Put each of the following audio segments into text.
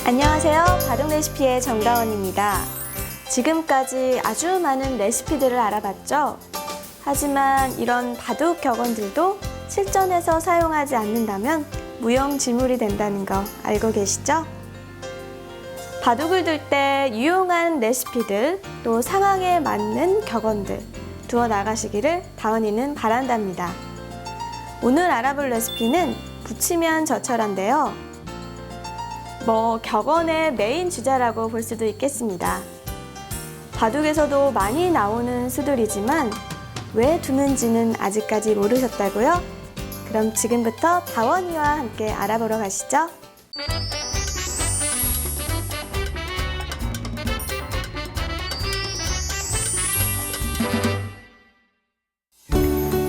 안녕하세요. 바둑 레시피의 정다원입니다. 지금까지 아주 많은 레시피들을 알아봤죠? 하지만 이런 바둑 격언들도 실전에서 사용하지 않는다면 무용지물이 된다는 거 알고 계시죠? 바둑을 둘 때 유용한 레시피들, 또 상황에 맞는 격언들 두어 나가시기를 다원이는 바란답니다. 오늘 알아볼 레시피는 부치면 저철한데요. 격언의 메인 주자라고 볼 수도 있겠습니다. 바둑에서도 많이 나오는 수들이지만 왜 두는지는 아직까지 모르셨다고요? 그럼 지금부터 다원이와 함께 알아보러 가시죠.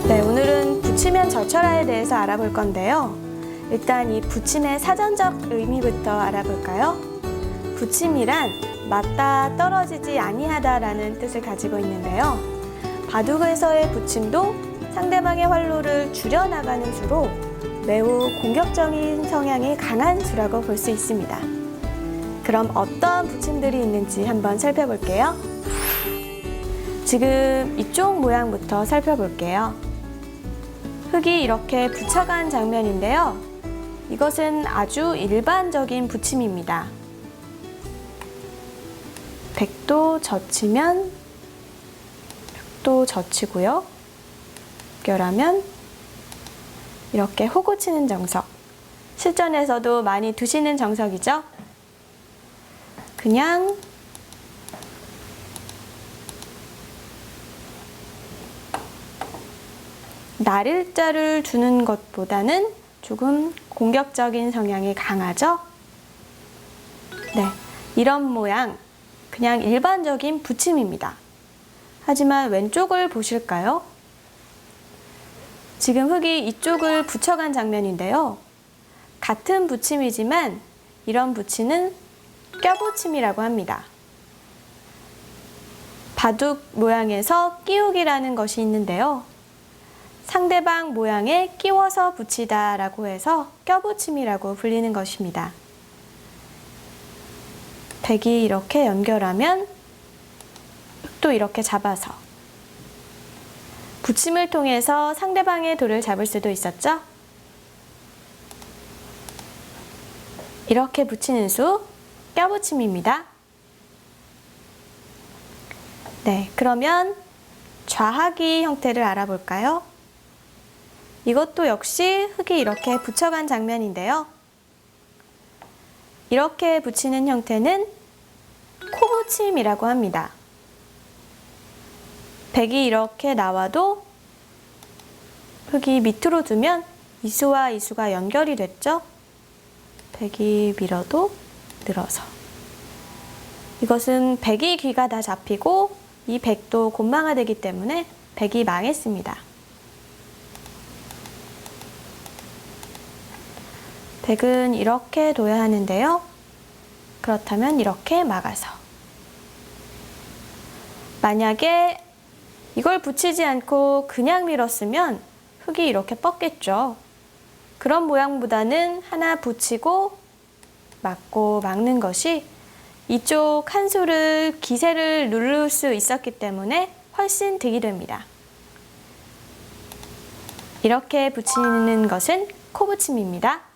네, 오늘은 부치면 저철하에 대해서 알아볼 건데요. 일단 이 부침의 사전적 의미부터 알아볼까요? 부침이란 맞다 떨어지지 아니하다라는 뜻을 가지고 있는데요. 바둑에서의 부침도 상대방의 활로를 줄여나가는 수로 매우 공격적인 성향이 강한 수라고 볼 수 있습니다. 그럼 어떤 부침들이 있는지 한번 살펴볼게요. 지금 이쪽 모양부터 살펴볼게요. 흙이 이렇게 붙여간 장면인데요. 이것은 아주 일반적인 부침입니다. 백도 젖히면 흑도 젖히고요. 결하면 이렇게 호구 치는 정석. 실전에서도 많이 두시는 정석이죠. 그냥 날일자를 두는 것보다는 조금 공격적인 성향이 강하죠? 네, 이런 모양, 그냥 일반적인 부침입니다. 하지만 왼쪽을 보실까요? 지금 흙이 이쪽을 붙여간 장면인데요. 같은 부침이지만 이런 부침은 껴부침이라고 합니다. 바둑 모양에서 끼우기라는 것이 있는데요. 상대방 모양에 끼워서 붙이다 라고 해서 껴붙임이라고 불리는 것입니다. 백이 이렇게 연결하면 또 이렇게 잡아서 붙임을 통해서 상대방의 돌을 잡을 수도 있었죠? 이렇게 붙이는 수, 껴붙임입니다. 네, 그러면 좌하기 형태를 알아볼까요? 이것도 역시 흙이 이렇게 붙여간 장면인데요. 이렇게 붙이는 형태는 코붙임이라고 합니다. 백이 이렇게 나와도 흙이 밑으로 두면 이수와 이수가 연결이 됐죠? 백이 밀어도 늘어서. 이것은 백이 귀가 다 잡히고 이 백도 곤망화되기 때문에 백이 망했습니다. 백은 이렇게 둬야 하는데요. 그렇다면 이렇게 막아서. 만약에 이걸 붙이지 않고 그냥 밀었으면 흙이 이렇게 뻗겠죠. 그런 모양보다는 하나 붙이고 막고 막는 것이 이쪽 한 수를 기세를 누를 수 있었기 때문에 훨씬 득이 됩니다. 이렇게 붙이는 것은 코붙임입니다.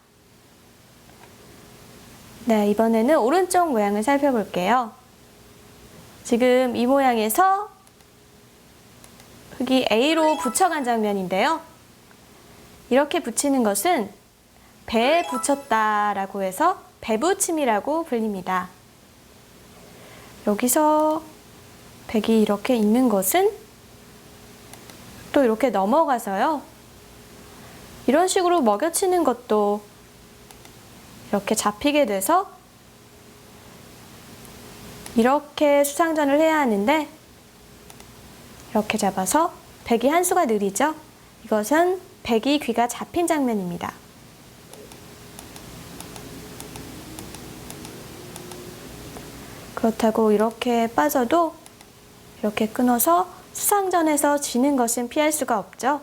네, 이번에는 오른쪽 모양을 살펴볼게요. 지금 이 모양에서 흙이 A로 붙여간 장면인데요. 이렇게 붙이는 것은 배에 붙였다라고 해서 배붙임이라고 불립니다. 여기서 백이 이렇게 있는 것은 또 이렇게 넘어가서요. 이런 식으로 먹여치는 것도 이렇게 잡히게 돼서 이렇게 수상전을 해야 하는데 이렇게 잡아서 백이 한 수가 느리죠? 이것은 백이 귀가 잡힌 장면입니다. 그렇다고 이렇게 빠져도 이렇게 끊어서 수상전에서 지는 것은 피할 수가 없죠.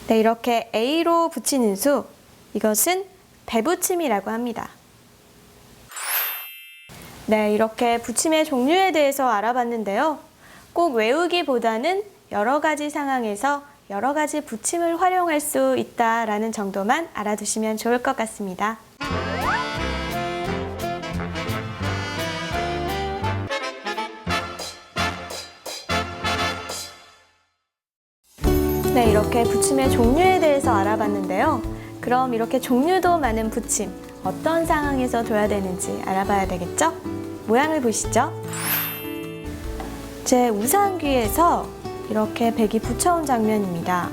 네, 이렇게 A로 붙이는 수, 이것은 배붙임이라고 합니다. 네, 이렇게 붙임의 종류에 대해서 알아봤는데요. 꼭 외우기보다는 여러 가지 상황에서 여러 가지 붙임을 활용할 수 있다라는 정도만 알아두시면 좋을 것 같습니다. 네, 이렇게 붙임의 종류에 대해서 알아봤는데요. 그럼 이렇게 종류도 많은 붙임, 어떤 상황에서 둬야 되는지 알아봐야 되겠죠? 모양을 보시죠. 제 우산귀에서 이렇게 백이 붙여온 장면입니다.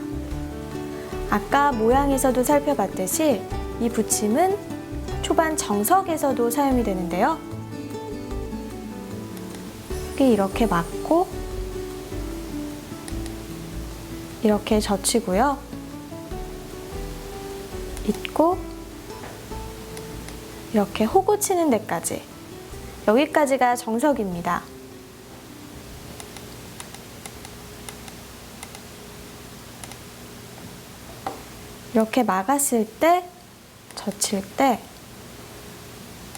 아까 모양에서도 살펴봤듯이 이 붙임은 초반 정석에서도 사용이 되는데요. 이렇게 막고 이렇게 젖히고요. 잇고 이렇게 호구 치는 데까지, 여기까지가 정석입니다. 이렇게 막았을 때, 젖힐 때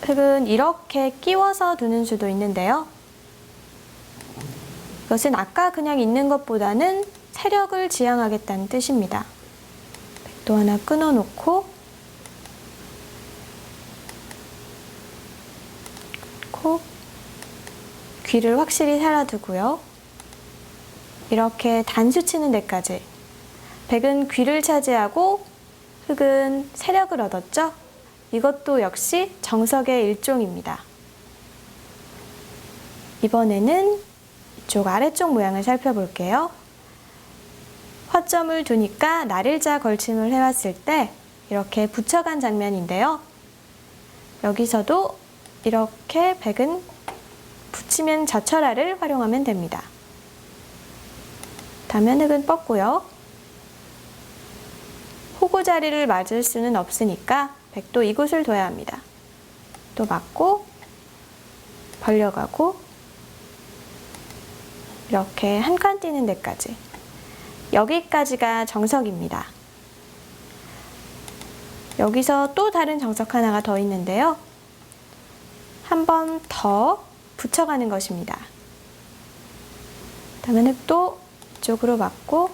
흙은 이렇게 끼워서 두는 수도 있는데요. 이것은 아까 그냥 있는 것보다는 세력을 지향하겠다는 뜻입니다. 백도 하나 끊어놓고 귀를 확실히 살아두고요. 이렇게 단수 치는 데까지. 백은 귀를 차지하고 흙은 세력을 얻었죠? 이것도 역시 정석의 일종입니다. 이번에는 이쪽 아래쪽 모양을 살펴볼게요. 화점을 두니까 날일자 걸침을 해왔을 때 이렇게 붙여간 장면인데요. 여기서도 이렇게 백은 붙이면 젖혀라를 활용하면 됩니다. 다음에 흙은 뻗고요. 호구 자리를 맞을 수는 없으니까 백도 이곳을 둬야 합니다. 또 맞고 벌려가고 이렇게 한 칸 뛰는 데까지, 여기까지가 정석입니다. 여기서 또 다른 정석 하나가 더 있는데요. 한 번 더 붙여가는 것입니다. 다음에 흙도 이쪽으로 맞고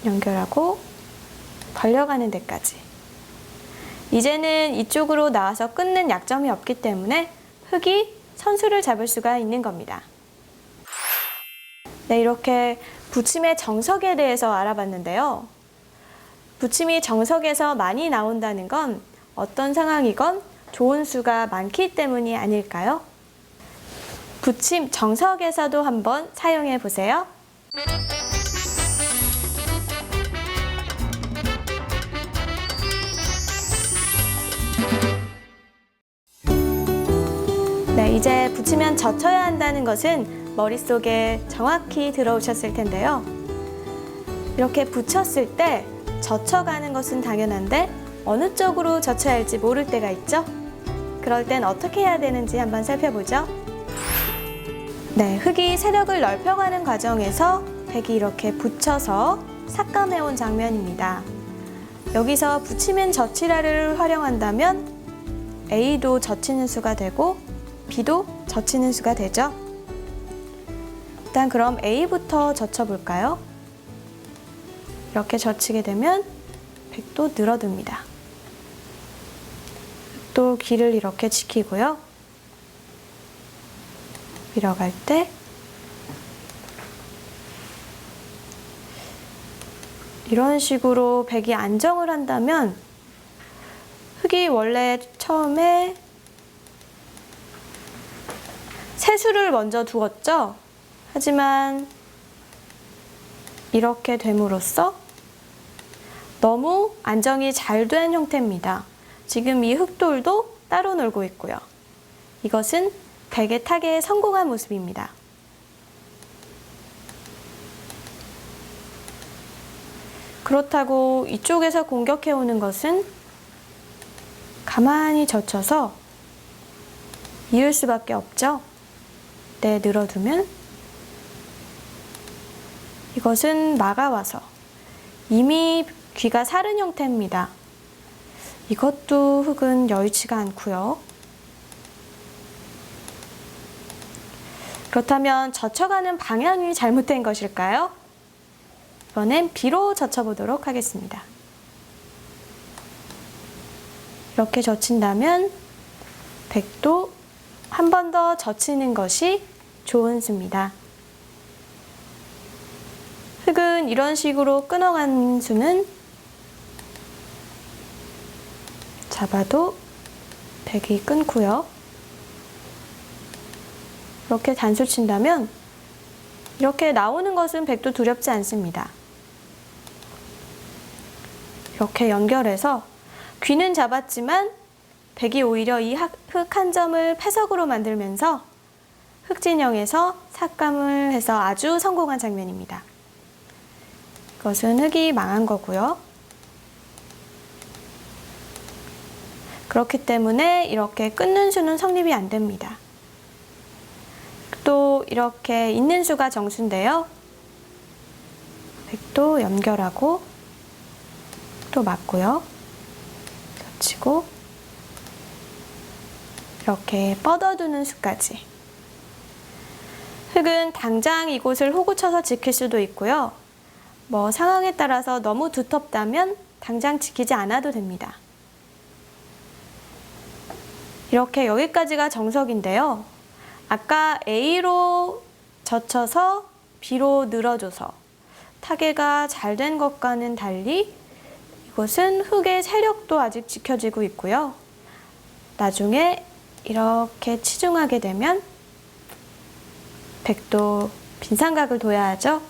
연결하고 벌려가는 데까지. 이제는 이쪽으로 나와서 끊는 약점이 없기 때문에 흙이 선수를 잡을 수가 있는 겁니다. 네, 이렇게 붙임의 정석에 대해서 알아봤는데요. 붙임이 정석에서 많이 나온다는 건 어떤 상황이건 좋은 수가 많기 때문이 아닐까요? 붙임 정석에서도 한번 사용해 보세요. 네, 이제 붙이면 젖혀야 한다는 것은 머릿속에 정확히 들어오셨을 텐데요. 이렇게 붙였을 때 젖혀가는 것은 당연한데 어느 쪽으로 젖혀야 할지 모를 때가 있죠? 그럴 땐 어떻게 해야 되는지 한번 살펴보죠. 네, 흙이 세력을 넓혀가는 과정에서 백이 이렇게 붙여서 삭감해온 장면입니다. 여기서 붙이면 젖히라를 활용한다면 A도 젖히는 수가 되고 B도 젖히는 수가 되죠. 일단 그럼 A부터 젖혀볼까요? 이렇게 젖히게 되면 백도 늘어듭니다. 또 귀를 이렇게 지키고요. 밀어갈 때 이런 식으로 백이 안정을 한다면 흙이 원래 처음에 세수를 먼저 두었죠. 하지만 이렇게 됨으로써 너무 안정이 잘 된 형태입니다. 지금 이 흙돌도 따로 놀고 있고요. 이것은 백의 타개에 성공한 모습입니다. 그렇다고 이쪽에서 공격해오는 것은 가만히 젖혀서 이을 수밖에 없죠. 네, 늘어두면 이것은 막아와서 이미 귀가 사른 형태입니다. 이것도 흙은 여의치가 않고요. 그렇다면 젖혀가는 방향이 잘못된 것일까요? 이번엔 B로 젖혀보도록 하겠습니다. 이렇게 젖힌다면 백도 한 번 더 젖히는 것이 좋은 수입니다. 흙은 이런 식으로 끊어간 수는 잡아도 백이 끊고요. 이렇게 단수 친다면 이렇게 나오는 것은 백도 두렵지 않습니다. 이렇게 연결해서 귀는 잡았지만 백이 오히려 이 흙 한 점을 패석으로 만들면서 흙진영에서 삭감을 해서 아주 성공한 장면입니다. 이것은 흙이 망한 거고요. 그렇기 때문에 이렇게 끊는 수는 성립이 안 됩니다. 또 이렇게 있는 수가 정수인데요. 백도 연결하고 또 맞고요. 겹치고 이렇게 뻗어두는 수까지. 흙은 당장 이곳을 호구 쳐서 지킬 수도 있고요. 상황에 따라서 너무 두텁다면 당장 지키지 않아도 됩니다. 이렇게 여기까지가 정석인데요. 아까 A로 젖혀서 B로 늘어줘서 타개가 잘 된 것과는 달리 이것은 흙의 세력도 아직 지켜지고 있고요. 나중에 이렇게 치중하게 되면 백도 빈삼각을 둬야 하죠.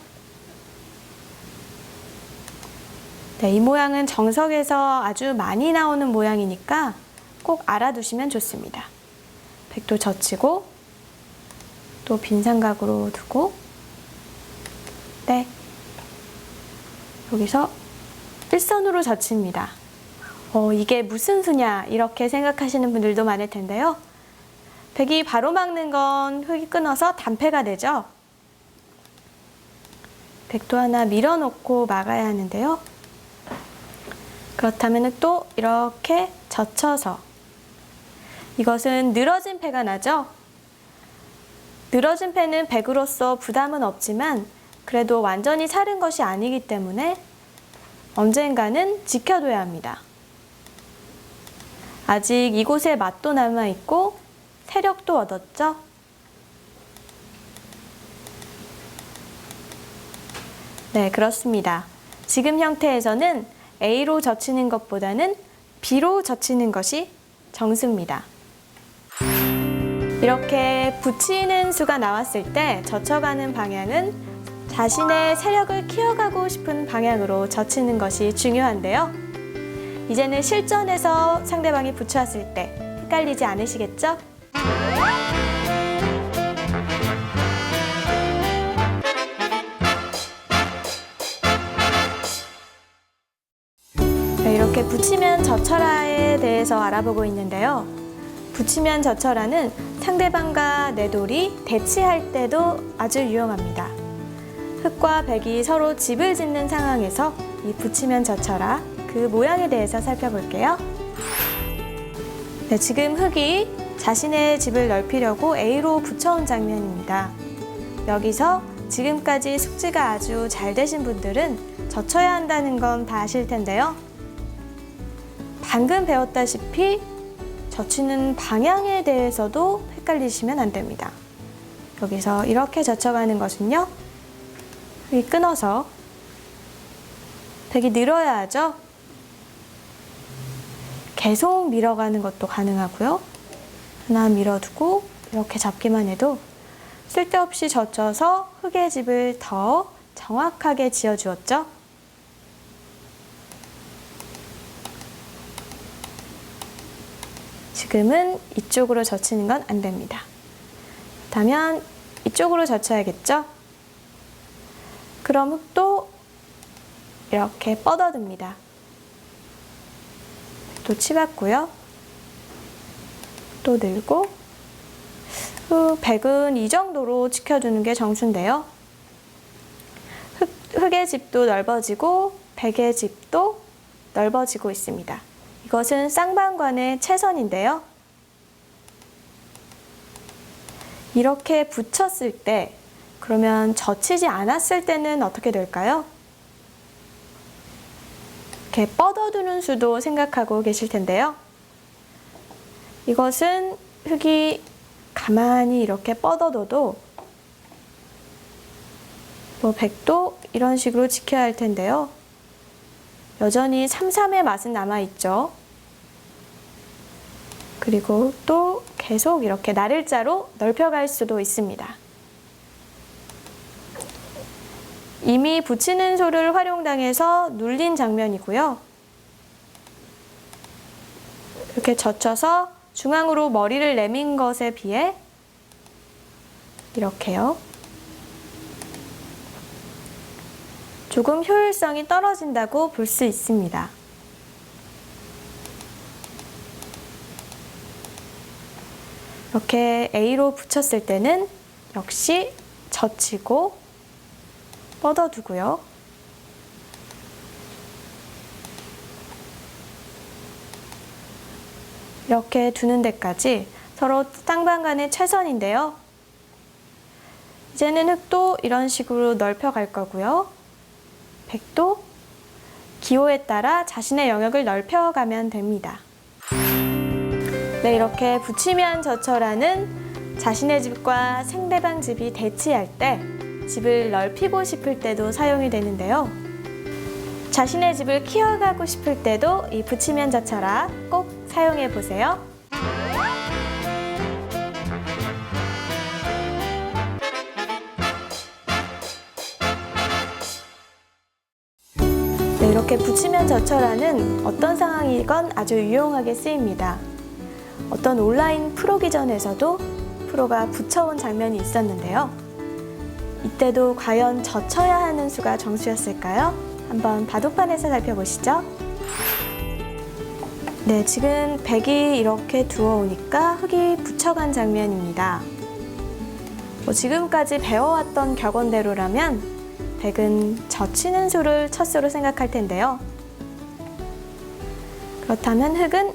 네, 이 모양은 정석에서 아주 많이 나오는 모양이니까 꼭 알아두시면 좋습니다. 백도 젖히고 또 빈삼각으로 두고 네, 여기서 일선으로 젖힙니다. 이게 무슨 수냐 이렇게 생각하시는 분들도 많을 텐데요. 백이 바로 막는 건 흙이 끊어서 단패가 되죠. 백도 하나 밀어놓고 막아야 하는데요. 그렇다면 또 이렇게 젖혀서 이것은 늘어진 패가 나죠. 늘어진 패는 백으로서 부담은 없지만 그래도 완전히 사른 것이 아니기 때문에 언젠가는 지켜둬야 합니다. 아직 이곳에 맛도 남아있고 세력도 얻었죠? 네, 그렇습니다. 지금 형태에서는 A로 젖히는 것보다는 B로 젖히는 것이 정수입니다. 이렇게 붙이는 수가 나왔을 때 젖혀가는 방향은 자신의 세력을 키워가고 싶은 방향으로 젖히는 것이 중요한데요. 이제는 실전에서 상대방이 붙여왔을 때 헷갈리지 않으시겠죠? 네, 이렇게 붙이면 젖혀라에 대해서 알아보고 있는데요. 붙이면 젖혀라는 상대방과 내돌이 대치할 때도 아주 유용합니다. 흙과 백이 서로 집을 짓는 상황에서 이 붙이면 젖혀라 그 모양에 대해서 살펴볼게요. 네, 지금 흙이 자신의 집을 넓히려고 A로 붙여온 장면입니다. 여기서 지금까지 숙지가 아주 잘 되신 분들은 젖혀야 한다는 건 다 아실 텐데요. 방금 배웠다시피 젖히는 방향에 대해서도 헷갈리시면 안 됩니다. 여기서 이렇게 젖혀가는 것은요. 흙이 끊어서 백이 늘어야 하죠. 계속 밀어가는 것도 가능하고요. 하나 밀어두고 이렇게 잡기만 해도 쓸데없이 젖혀서 흙의 집을 더 정확하게 지어주었죠. 지금은 이쪽으로 젖히는 건 안 됩니다. 그렇다면 이쪽으로 젖혀야겠죠? 그럼 흙도 이렇게 뻗어듭니다. 또 치봤고요. 또 늘고 백은 이 정도로 지켜두는 게 정수인데요. 흙의 집도 넓어지고 백의 집도 넓어지고 있습니다. 이것은 쌍방관의 채선인데요. 이렇게 붙였을 때, 그러면 젖히지 않았을 때는 어떻게 될까요? 이렇게 뻗어두는 수도 생각하고 계실 텐데요. 이것은 흙이 가만히 이렇게 뻗어둬도 백도 이런 식으로 지켜야 할 텐데요. 여전히 삼삼의 맛은 남아있죠. 그리고 또 계속 이렇게 나를자로 넓혀갈 수도 있습니다. 이미 붙이는 소를 활용당해서 눌린 장면이고요. 이렇게 젖혀서 중앙으로 머리를 내민 것에 비해 이렇게요. 조금 효율성이 떨어진다고 볼 수 있습니다. 이렇게 A로 붙였을 때는 역시 젖히고 뻗어두고요. 이렇게 두는 데까지 서로 쌍방간의 최선인데요. 이제는 흙도 이런 식으로 넓혀갈 거고요. 백도 기호에 따라 자신의 영역을 넓혀가면 됩니다. 네, 이렇게 붙이면 젖혀라는 자신의 집과 상대방 집이 대치할 때 집을 넓히고 싶을 때도 사용이 되는데요. 자신의 집을 키워가고 싶을 때도 이 붙이면 젖혀라 꼭 사용해 보세요. 네, 이렇게 붙이면 젖혀라는 어떤 상황이건 아주 유용하게 쓰입니다. 어떤 온라인 프로 기전에서도 프로가 붙여온 장면이 있었는데요. 이때도 과연 젖혀야 하는 수가 정수였을까요? 한번 바둑판에서 살펴보시죠. 네, 지금 백이 이렇게 두어오니까 흙이 붙여간 장면입니다. 지금까지 배워왔던 격언대로라면 백은 젖히는 수를 첫 수로 생각할 텐데요. 그렇다면 흙은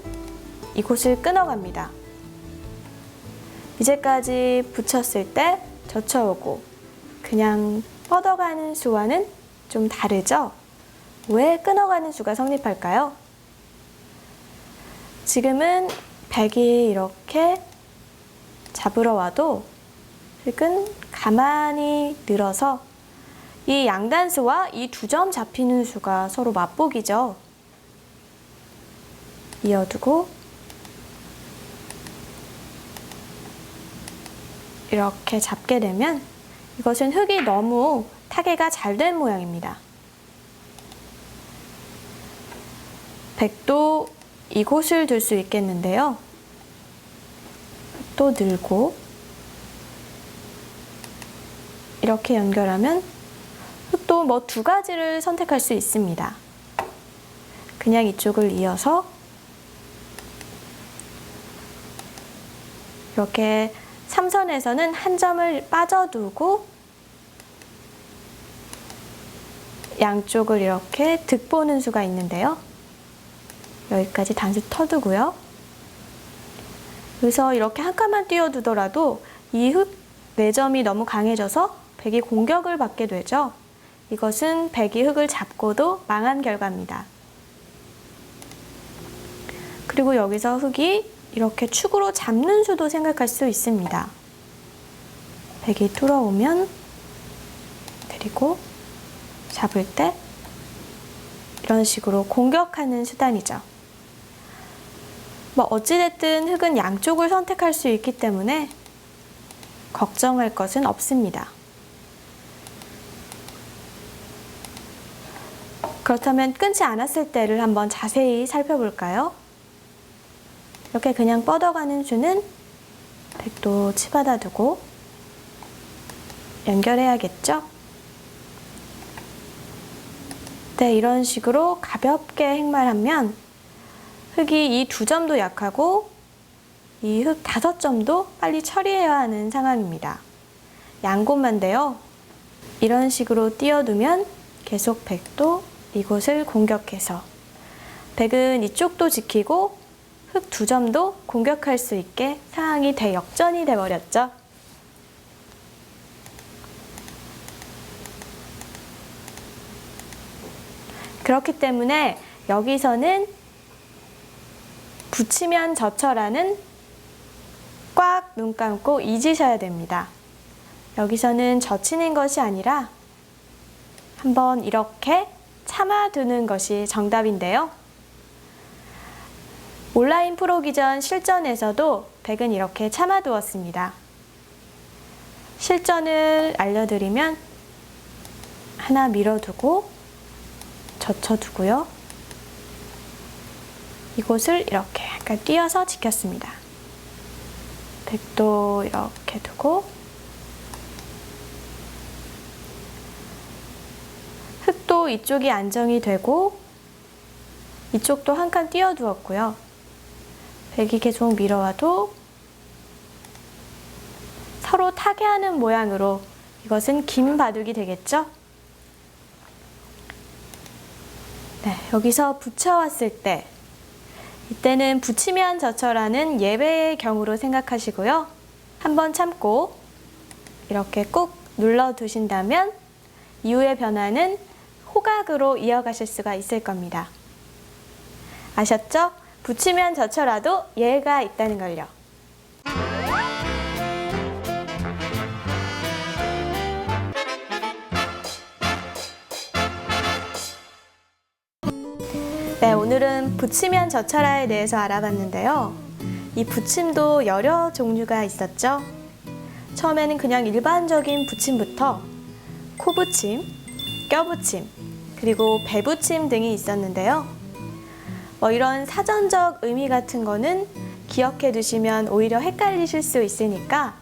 이곳을 끊어갑니다. 이제까지 붙였을 때 젖혀오고 그냥 뻗어가는 수와는 좀 다르죠? 왜 끊어가는 수가 성립할까요? 지금은 백이 이렇게 잡으러 와도 흙은 가만히 늘어서 이 양단수와 이 두 점 잡히는 수가 서로 맞보기죠. 이어두고 이렇게 잡게 되면 이것은 흙이 너무 타개가 잘 된 모양입니다. 백도 이곳을 둘 수 있겠는데요. 또 늘고 이렇게 연결하면 흙도 두 가지를 선택할 수 있습니다. 그냥 이쪽을 이어서 이렇게 삼선에서는 한 점을 빠져두고 양쪽을 이렇게 득보는 수가 있는데요. 여기까지 단수 터두고요. 그래서 이렇게 한 칸만 띄워두더라도 이 흙 4점이 너무 강해져서 백이 공격을 받게 되죠. 이것은 백이 흙을 잡고도 망한 결과입니다. 그리고 여기서 흙이 이렇게 축으로 잡는 수도 생각할 수 있습니다. 백이 뚫어오면 그리고 잡을 때 이런 식으로 공격하는 수단이죠. 어찌됐든 흙은 양쪽을 선택할 수 있기 때문에 걱정할 것은 없습니다. 그렇다면 끊지 않았을 때를 한번 자세히 살펴볼까요? 이렇게 그냥 뻗어가는 수는 백도 치받아 두고 연결해야겠죠? 네, 이런 식으로 가볍게 행말하면 흙이 이 2점도 약하고 이 흙 5점도 빨리 처리해야 하는 상황입니다. 양곳만데요. 이런 식으로 띄워두면 계속 백도 이곳을 공격해서 백은 이쪽도 지키고 흑 2점도 공격할 수 있게 상황이 대역전이 돼버렸죠. 그렇기 때문에 여기서는 붙이면 져쳐라는 꽉 눈 감고 잊으셔야 됩니다. 여기서는 젖히는 것이 아니라 한번 이렇게 참아두는 것이 정답인데요. 온라인 프로기전 실전에서도 백은 이렇게 참아두었습니다. 실전을 알려드리면 하나 밀어두고 젖혀두고요. 이곳을 이렇게 약간 띄어서 지켰습니다. 백도 이렇게 두고 흑도 이쪽이 안정이 되고 이쪽도 한 칸 띄어두었고요. 백이 계속 밀어와도 서로 타개하는 모양으로 이것은 긴 바둑이 되겠죠? 네, 여기서 붙여왔을 때 이때는 붙이면 져쳐라는 예배의 경우로 생각하시고요. 한번 참고 이렇게 꾹 눌러두신다면 이후의 변화는 호각으로 이어가실 수가 있을 겁니다. 아셨죠? 붙이면 져쳐라도 예가 있다는 걸요. 네, 오늘은 붙이면 져쳐라에 대해서 알아봤는데요. 이 붙임도 여러 종류가 있었죠. 처음에는 그냥 일반적인 붙임부터 코붙임, 껴붙임, 그리고 배붙임 등이 있었는데요. 이런 사전적 의미 같은 거는 기억해 두시면 오히려 헷갈리실 수 있으니까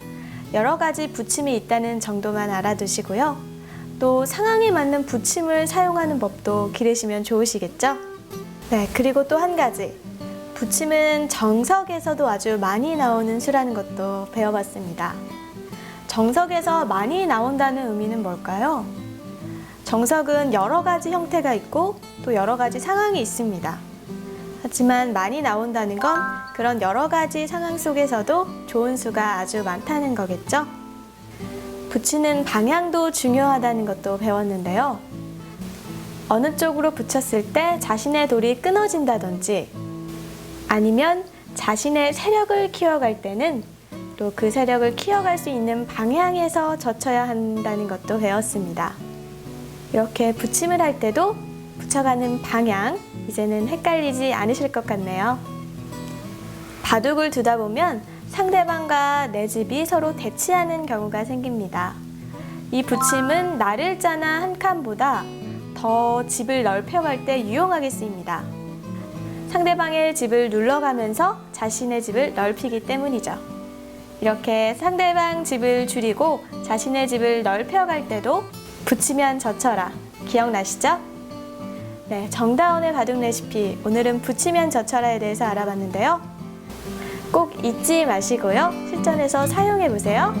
여러 가지 붙임이 있다는 정도만 알아두시고요. 또 상황에 맞는 붙임을 사용하는 법도 기르시면 좋으시겠죠? 네, 그리고 또 한 가지. 붙임은 정석에서도 아주 많이 나오는 수라는 것도 배워봤습니다. 정석에서 많이 나온다는 의미는 뭘까요? 정석은 여러 가지 형태가 있고 또 여러 가지 상황이 있습니다. 하지만 많이 나온다는 건 그런 여러 가지 상황 속에서도 좋은 수가 아주 많다는 거겠죠? 붙이는 방향도 중요하다는 것도 배웠는데요. 어느 쪽으로 붙였을 때 자신의 돌이 끊어진다든지 아니면 자신의 세력을 키워갈 때는 또 그 세력을 키워갈 수 있는 방향에서 젖혀야 한다는 것도 배웠습니다. 이렇게 붙임을 할 때도 붙여가는 방향, 이제는 헷갈리지 않으실 것 같네요. 바둑을 두다 보면 상대방과 내 집이 서로 대치하는 경우가 생깁니다. 이 붙임은 날일자나 한 칸보다 더 집을 넓혀갈 때 유용하게 쓰입니다. 상대방의 집을 눌러가면서 자신의 집을 넓히기 때문이죠. 이렇게 상대방 집을 줄이고 자신의 집을 넓혀갈 때도 붙이면 져쳐라. 기억나시죠? 네, 정다운의 바둑 레시피, 오늘은 붙이면 져쳐라에 대해서 알아봤는데요. 꼭 잊지 마시고요. 실전에서 사용해 보세요.